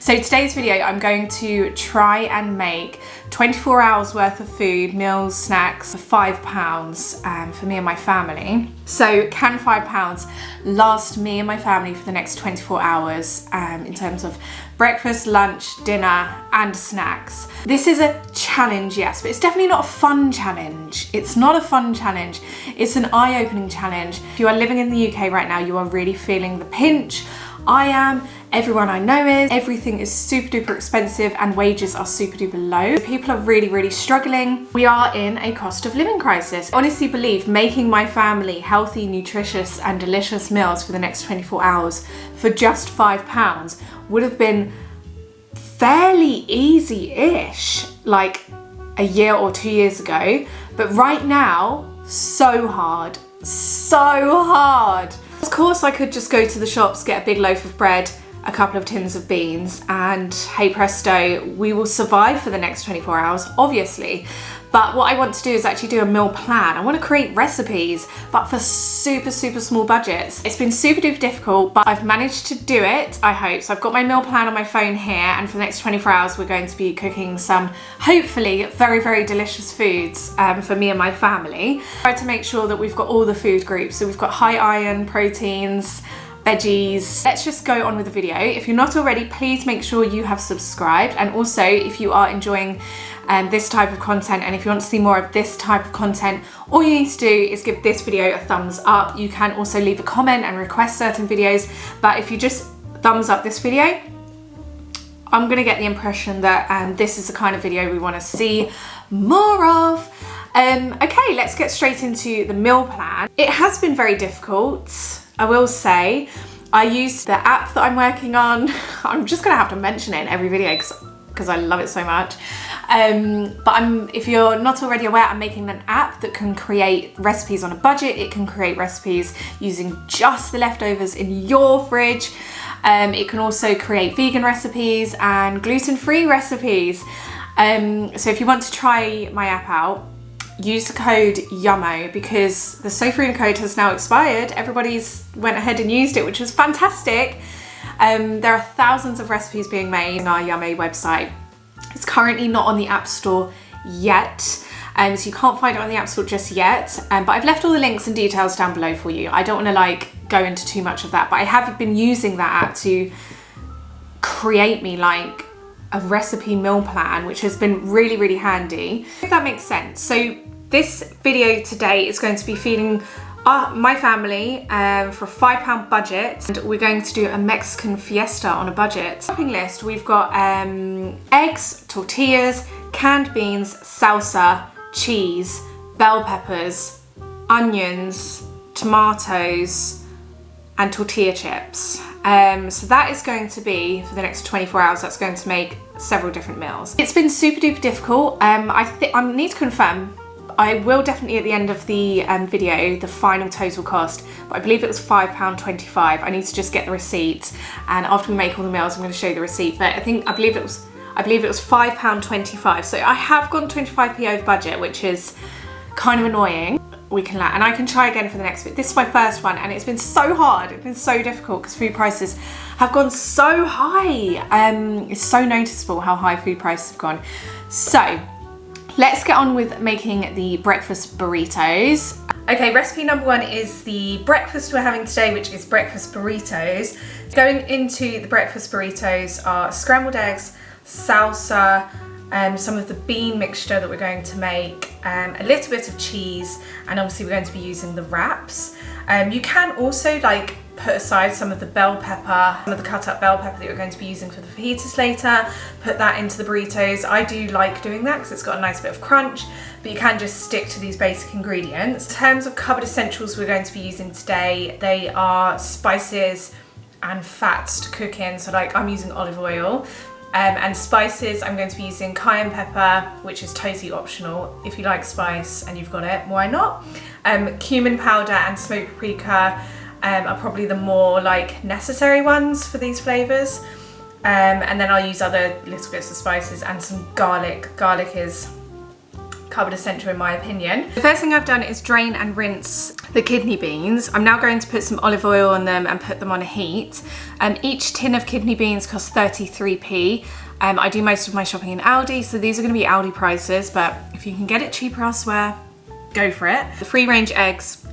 So today's video, I'm going to try and make 24 hours worth of food, meals, snacks for £5 for me and my family. So can £5 last me and my family for the next 24 hours in terms of breakfast, lunch, dinner and snacks? This is a challenge, yes, but it's definitely not a fun challenge. It's not a fun challenge. It's an eye-opening challenge. If you are living in the UK right now, you are really feeling the pinch. I am, everyone I know is, everything is super duper expensive and wages are super duper low. People are really struggling. We are in a cost of living crisis. I honestly believe making my family healthy, nutritious and delicious meals for the next 24 hours for just £5 would have been fairly easy-ish like a year or 2 years ago. But right now, so hard, so hard. Of course, I could just go to the shops, get a big loaf of bread, a couple of tins of beans, and hey presto, we will survive for the next 24 hours, obviously. But what I want to do is actually do a meal plan. I want to create recipes, but for super small budgets. It's been super duper difficult, but I've managed to do it, I hope. So I've got my meal plan on my phone here, and for the next 24 hours, we're going to be cooking some, hopefully, very delicious foods for me and my family. Try to make sure that we've got all the food groups. So we've got high iron, proteins, veggies. Let's just go on with the video. If you're not already, please make sure you have subscribed. And also, if you are enjoying this type of content, and if you want to see more of this type of content, all you need to do is give this video a thumbs up. You can also leave a comment and request certain videos, but if you just thumbs up this video, I'm gonna get the impression that this is the kind of video we want to see more of. Okay, let's get straight into the meal plan. It has been very difficult, I will say. I use the app that I'm working on. I'm just gonna have to mention it in every video because I love it so much. But if you're not already aware, I'm making an app that can create recipes on a budget. It can create recipes using just the leftovers in your fridge. It can also create vegan recipes and gluten-free recipes. So if you want to try my app out, use the code YUMMO because the Sofrina code has now expired. Everybody's went ahead and used it, which was fantastic. There are thousands of recipes being made on our YUMMO website. It's currently not on the App Store yet, so you can't find it on the App Store just yet. But I've left all the links and details down below for you. I don't want to go into too much of that, but I have been using that app to create me a recipe meal plan, which has been really handy. If that makes sense. So this video today is going to be feeding my family for a £5 budget, and we're going to do a Mexican fiesta on a budget. Shopping list, we've got eggs, tortillas, canned beans, salsa, cheese, bell peppers, onions, tomatoes, and tortilla chips. So that is going to be, for the next 24 hours, that's going to make several different meals. It's been super duper difficult. I need to confirm. I will definitely at the end of the video, the final total cost, but I believe it was £5.25. I need to just get the receipt, and after we make all the meals, I'm going to show you the receipt. But I believe it was £5.25. So I have gone 25p over budget, which is kind of annoying. And I can try again for the next bit. This is my first one, and it's been so hard. It's been so difficult because food prices have gone so high. It's so noticeable how high food prices have gone. So let's get on with making the breakfast burritos. Okay, recipe number one is the breakfast we're having today, which is breakfast burritos. Going into the breakfast burritos are scrambled eggs, salsa, some of the bean mixture that we're going to make, a little bit of cheese, and obviously we're going to be using the wraps. You can also put aside some of the bell pepper, some of the cut up bell pepper that you're going to be using for the fajitas later, put that into the burritos. I do like doing that because it's got a nice bit of crunch, but you can just stick to these basic ingredients. In terms of cupboard essentials we're going to be using today, they are spices and fats to cook in. So I'm using olive oil. And spices, I'm going to be using cayenne pepper, which is totally optional. If you like spice and you've got it, why not? Cumin powder and smoked paprika are probably the more necessary ones for these flavours. And then I'll use other little bits of spices and some garlic. Garlic is carbon essential in my opinion. The first thing I've done is drain and rinse the kidney beans. I'm now going to put some olive oil on them and put them on a heat. Each tin of kidney beans costs 33p. I do most of my shopping in Aldi, so these are going to be Aldi prices, but if you can get it cheaper elsewhere, go for it. The free range eggs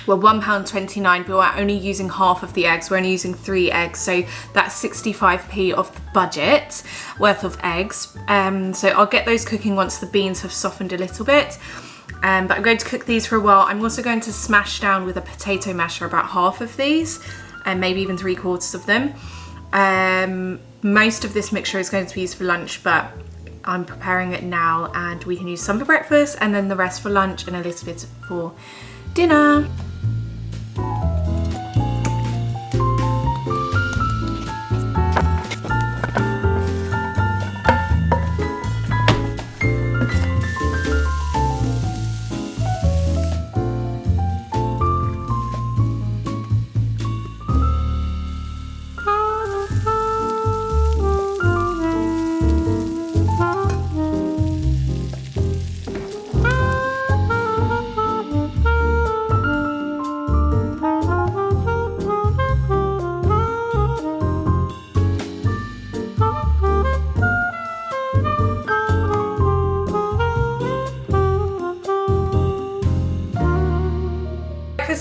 were £1.29, but we're only using half of the eggs. We're only using 3 eggs, so that's 65p of the budget worth of eggs. So I'll get those cooking once the beans have softened a little bit. But I'm going to cook these for a while. I'm also going to smash down with a potato masher about half of these, and maybe even 3/4 of them. Most of this mixture is going to be used for lunch, but I'm preparing it now, and we can use some for breakfast and then the rest for lunch and a little bit for dinner.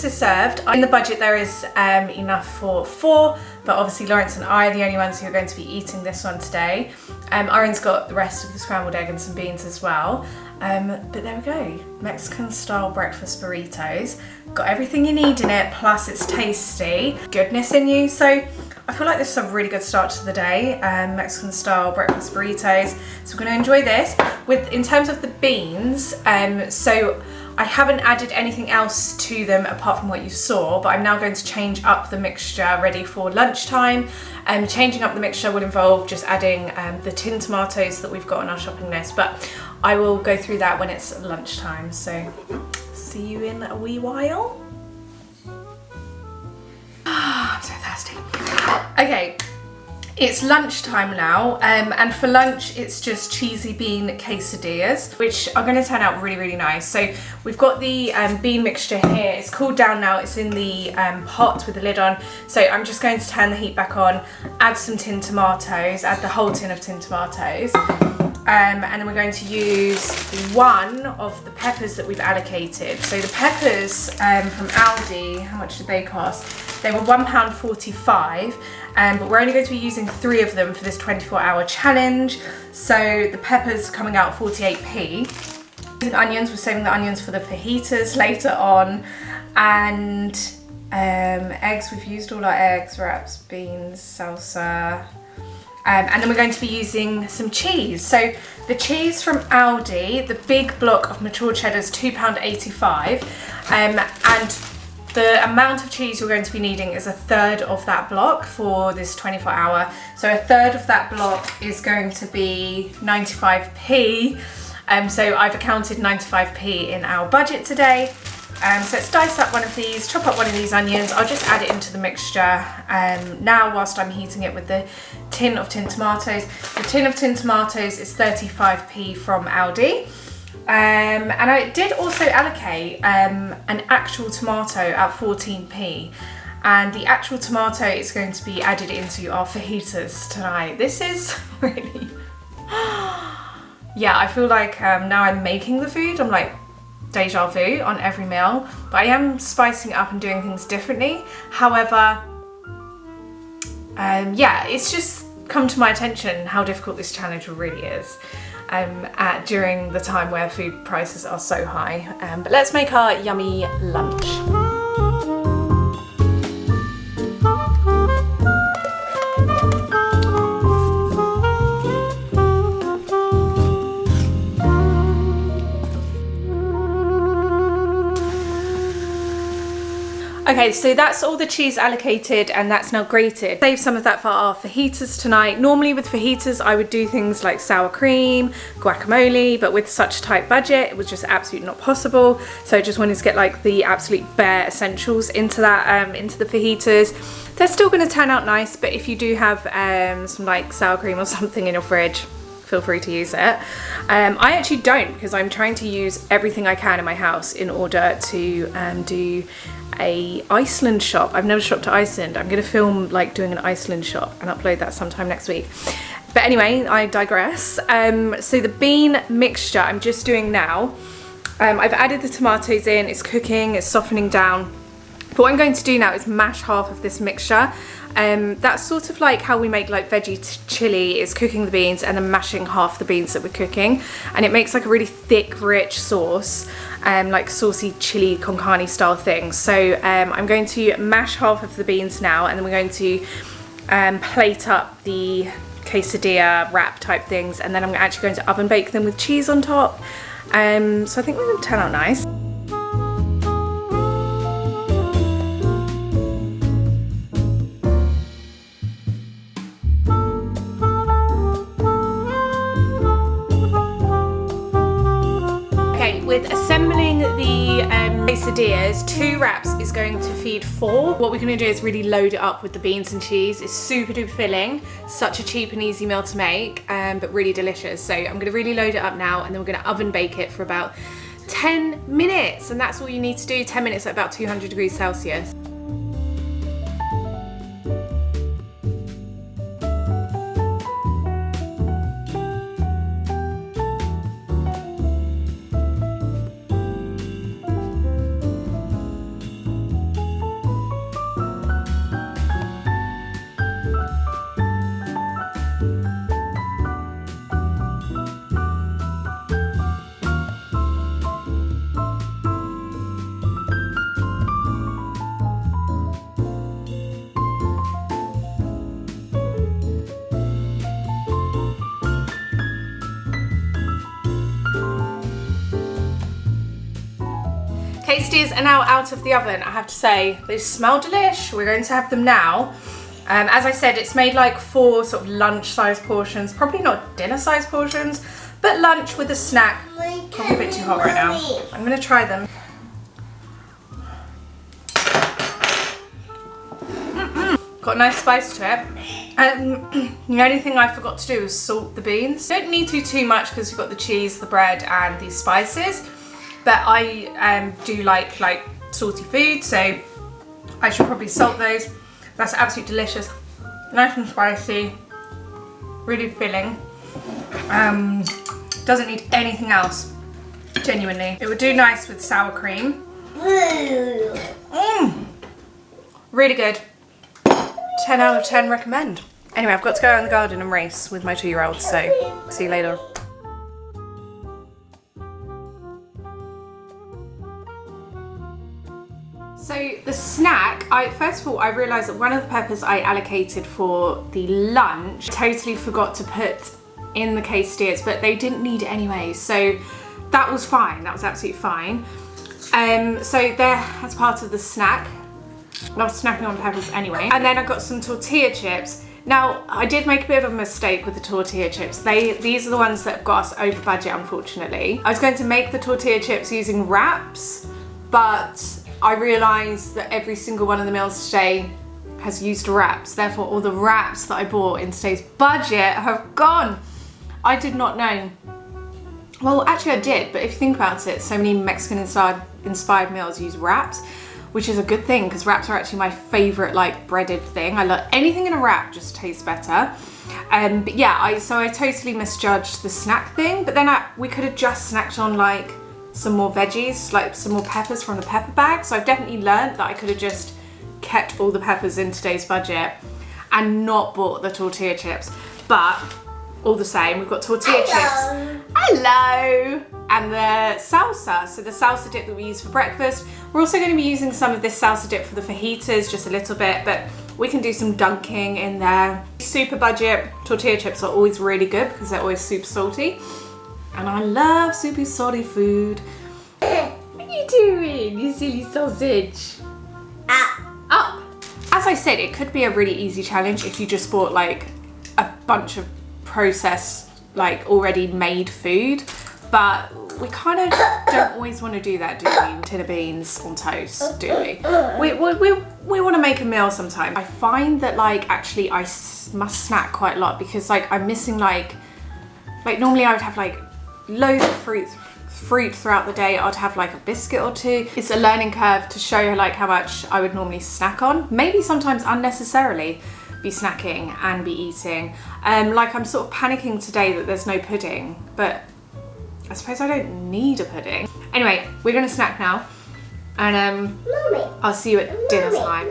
Is served. In the budget there is enough for 4, but obviously Lawrence and I are the only ones who are going to be eating this one today. Aaron's got the rest of the scrambled egg and some beans as well. But there we go, Mexican style breakfast burritos. Got everything you need in it, plus it's tasty. Goodness in you. So I feel like this is a really good start to the day. Mexican style breakfast burritos. So we're going to enjoy this. In terms of the beans, so I haven't added anything else to them apart from what you saw, but I'm now going to change up the mixture ready for lunchtime. Changing up the mixture will involve just adding the tin tomatoes that we've got on our shopping list, but I will go through that when it's lunchtime. So see you in a wee while. I'm so thirsty. Okay. It's lunchtime now, and for lunch it's just cheesy bean quesadillas, which are going to turn out really, really nice. So we've got the bean mixture here. It's cooled down now. It's in the pot with the lid on. So I'm just going to turn the heat back on, add some tin tomatoes, add the whole tin of tin tomatoes. And then we're going to use one of the peppers that we've allocated. So the peppers from Aldi, how much did they cost? They were £1.45, but we're only going to be using 3 of them for this 24-hour challenge. So the peppers coming out 48p. Using onions, we're saving the onions for the fajitas later on. And eggs, we've used all our eggs, wraps, beans, salsa. And then we're going to be using some cheese. So the cheese from Aldi, the big block of mature cheddar is £2.85, and the amount of cheese you're going to be needing is 1/3 of that block for this 24-hour. So 1/3 of that block is going to be 95p. So I've accounted 95p in our budget today. So let's dice up one of these, chop up one of these onions. I'll just add it into the mixture now whilst I'm heating it with the tin of tin tomatoes. The tin of tin tomatoes is 35p from Aldi. And I did also allocate an actual tomato at 14p. And the actual tomato is going to be added into our fajitas tonight. This is really... yeah, I feel like now I'm making the food, I'm like, deja vu on every meal, but I am spicing it up and doing things differently. However, yeah, it's just come to my attention how difficult this challenge really is during the time where food prices are so high. But let's make our yummy lunch. Okay, so that's all the cheese allocated and that's now grated. Save some of that for our fajitas tonight. Normally with fajitas, I would do things like sour cream, guacamole, but with such tight budget, it was just absolutely not possible. So I just wanted to get like the absolute bare essentials into that, into the fajitas. They're still gonna turn out nice, but if you do have some like sour cream or something in your fridge, feel free to use it. I actually don't, because I'm trying to use everything I can in my house in order to do a Iceland shop. I've never shopped to Iceland. I'm going to film like doing an Iceland shop and upload that sometime next week. But anyway, I digress. So the bean mixture I'm just doing now. I've added the tomatoes in, it's cooking, it's softening down. But what I'm going to do now is mash half of this mixture. That's sort of like how we make like veggie chili, is cooking the beans and then mashing half the beans that we're cooking. And it makes like a really thick, rich sauce, like saucy chili con carne style thing. So I'm going to mash half of the beans now, and then we're going to plate up the quesadilla wrap type things, and then I'm actually going to oven bake them with cheese on top. So I think they're going to turn out nice. Okay, with assembling the quesadillas, 2 wraps is going to feed 4. What we're going to do is really load it up with the beans and cheese. It's super duper filling, such a cheap and easy meal to make, but really delicious. So I'm going to really load it up now, and then we're going to oven bake it for about 10 minutes, and that's all you need to do. 10 minutes at about 200 degrees Celsius. Quesadillas are now out of the oven. I have to say, they smell delish. We're going to have them now. As I said, it's made like 4 sort of lunch-sized portions, probably not dinner-sized portions, but lunch with a snack. Probably a bit too hot right now. I'm gonna try them. Got a nice spice to it. The only thing I forgot to do was salt the beans. Don't need to too much because you've got the cheese, the bread, and these spices. But I do like salty food, so I should probably salt those. That's absolutely delicious. Nice and spicy, really filling. Doesn't need anything else, genuinely. It would do nice with sour cream. Really good. 10 out of 10 recommend. Anyway, I've got to go out in the garden and race with my 2-year-old, so see you later. So the snack, first of all, I realised that one of the peppers I allocated for the lunch, totally forgot to put in the quesadillas, but they didn't need it anyway, so that was fine. That was absolutely fine. So there, as part of the snack, I was snacking on peppers anyway. And then I got some tortilla chips. Now, I did make a bit of a mistake with the tortilla chips. These are the ones that have got us over budget, unfortunately. I was going to make the tortilla chips using wraps, but I realised that every single one of the meals today has used wraps. Therefore, all the wraps that I bought in today's budget have gone. I did not know. Well, actually I did, but if you think about it, so many Mexican-inspired meals use wraps, which is a good thing because wraps are actually my favourite like breaded thing. I love anything in a wrap, just tastes better. But yeah, so I totally misjudged the snack thing, but then we could have just snacked on like some more veggies, like some more peppers from the pepper bag. So I've definitely learned that I could have just kept all the peppers in today's budget and not bought the tortilla chips. But all the same, we've got tortilla chips. Hello! And the salsa, so the salsa dip that we use for breakfast. We're also going to be using some of this salsa dip for the fajitas, just a little bit, but we can do some dunking in there. Super budget tortilla chips are always really good because they're always super salty. And I love super salty food. What are you doing, you silly sausage? Up. As I said, it could be a really easy challenge if you just bought like a bunch of processed, like already made food. But we kind of don't always want to do that, do we? Tin of beans on toast, do we? We want to make a meal sometime. I find that like actually I must snack quite a lot because like I'm missing like Like normally I would have like loads of fruit throughout the day. I'd have like a biscuit or two. It's a learning curve to show like how much I would normally snack on. Maybe sometimes unnecessarily be snacking and be eating. Like I'm sort of panicking today that there's no pudding, but I suppose I don't need a pudding. Anyway, we're gonna snack now, and I'll see you at dinner time.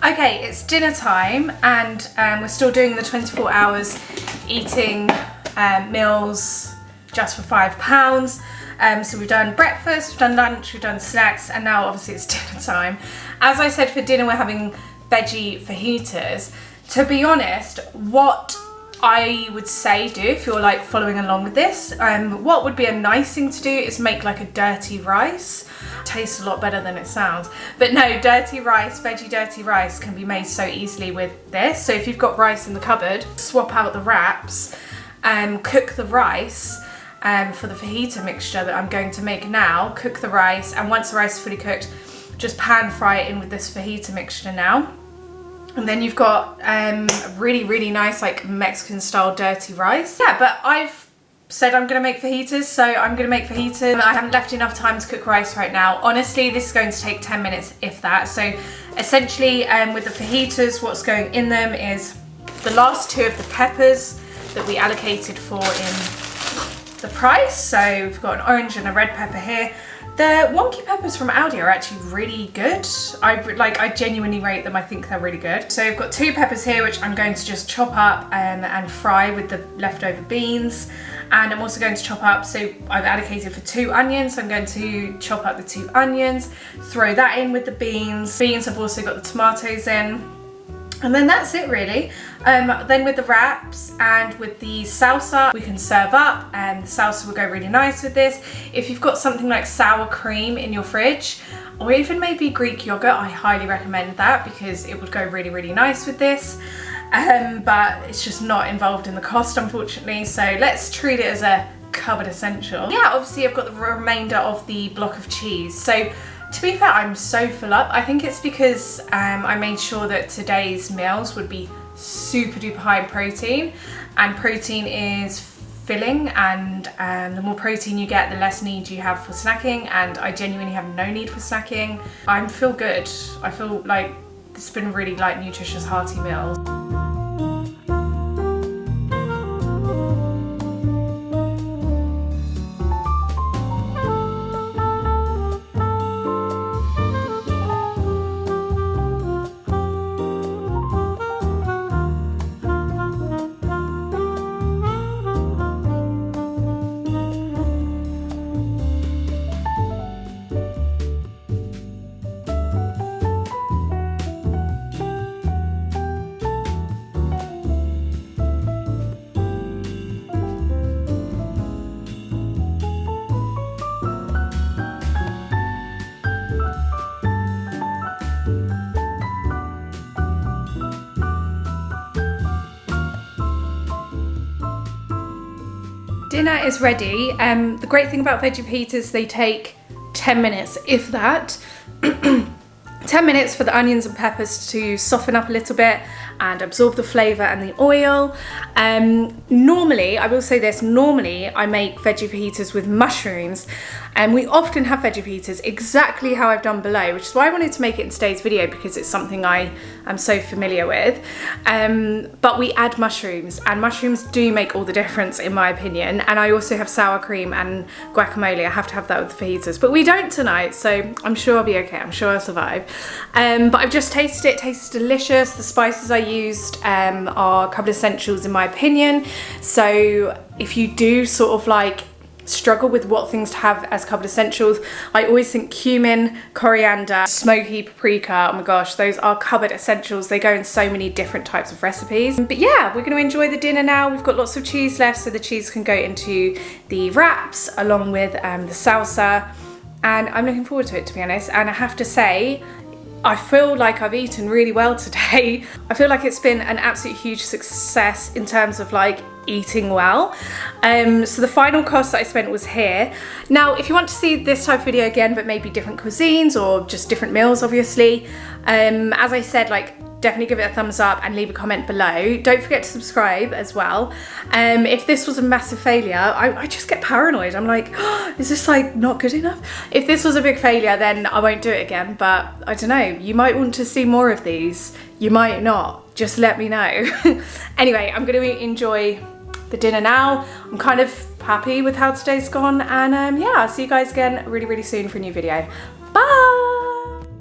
Okay, it's dinner time, and we're still doing the 24 hours eating meals just for £5. So we've done breakfast, we've done lunch, we've done snacks, and now obviously it's dinner time. As I said, for dinner we're having veggie fajitas. To be honest, what I would say do if you're like following along with this, what would be a nice thing to do is make like a dirty rice. Tastes a lot better than it sounds. But no, dirty rice, veggie dirty rice can be made so easily with this. So if you've got rice in the cupboard, swap out the wraps, cook the rice for the fajita mixture that I'm going to make now. Cook the rice, and once the rice is fully cooked, just pan fry it in with this fajita mixture now. And then you've got really, really nice like Mexican style dirty rice. Yeah, but I've said I'm gonna make fajitas, so I'm gonna make fajitas. I haven't left enough time to cook rice right now. Honestly, this is going to take 10 minutes, if that. So essentially with the fajitas, what's going in them is the last two of the peppers that we allocated for in the price. So we've got an orange and a red pepper here. The wonky peppers from Aldi are actually really good. I genuinely rate them. I think they're really good. So I've got 2 peppers here, which I'm going to just chop up and fry with the leftover beans. And I'm also going to chop up, so I've allocated for 2 onions. So I'm going to chop up the 2 onions, throw that in with the beans. I've also got the tomatoes in. And then that's it really. Then with the wraps and with the salsa, we can serve up, and the salsa will go really nice with this. If you've got something like sour cream in your fridge, or even maybe Greek yogurt, I highly recommend that because it would go really, really nice with this. But it's just not involved in the cost, unfortunately. So let's treat it as a cupboard essential. Yeah, obviously I've got the remainder of the block of cheese. So to be fair, I'm so full up. I think it's because I made sure that today's meals would be super duper high in protein, and protein is filling, and the more protein you get, the less need you have for snacking, and I genuinely have no need for snacking. I feel good. I feel like it's been really like nutritious, hearty meals. Dinner is ready. The great thing about veggie fajitas, they take 10 minutes, if that. 10 minutes for the onions and peppers to soften up a little bit and absorb the flavour and the oil. Normally, I will say this, normally I make veggie fajitas with mushrooms, and we often have veggie fajitas exactly how I've done below, which is why I wanted to make it in today's video, because it's something I am so familiar with. But we add mushrooms, and mushrooms do make all the difference in my opinion. And I also have sour cream and guacamole. I have to have that with the fajitas, but we don't tonight, so I'm sure I'll be okay. I'm sure I'll survive. But I've just tasted it. It tastes delicious. The spices I used are a couple of essentials in my opinion. So if you do sort of like struggle with what things to have as cupboard essentials, I always think cumin, coriander, smoky paprika. Oh my gosh, those are cupboard essentials. They go in so many different types of recipes. But yeah, we're going to enjoy the dinner now. We've got lots of cheese left, so the cheese can go into the wraps along with the salsa, and I'm looking forward to it, to be honest. And I have to say, I feel like I've eaten really well today. I feel like it's been an absolute huge success in terms of like eating well. So the final cost that I spent was here. Now, if you want to see this type of video again, but maybe different cuisines or just different meals, obviously, as I said, like definitely give it a thumbs up and leave a comment below. Don't forget to subscribe as well. If this was a massive failure, I just get paranoid. I'm like, oh, is this like not good enough? If this was a big failure, then I won't do it again, but I don't know, you might want to see more of these, you might not, just let me know. Anyway, I'm gonna enjoy the dinner now. I'm kind of happy with how today's gone, and yeah, I'll see you guys again really, really soon for a new video. Bye!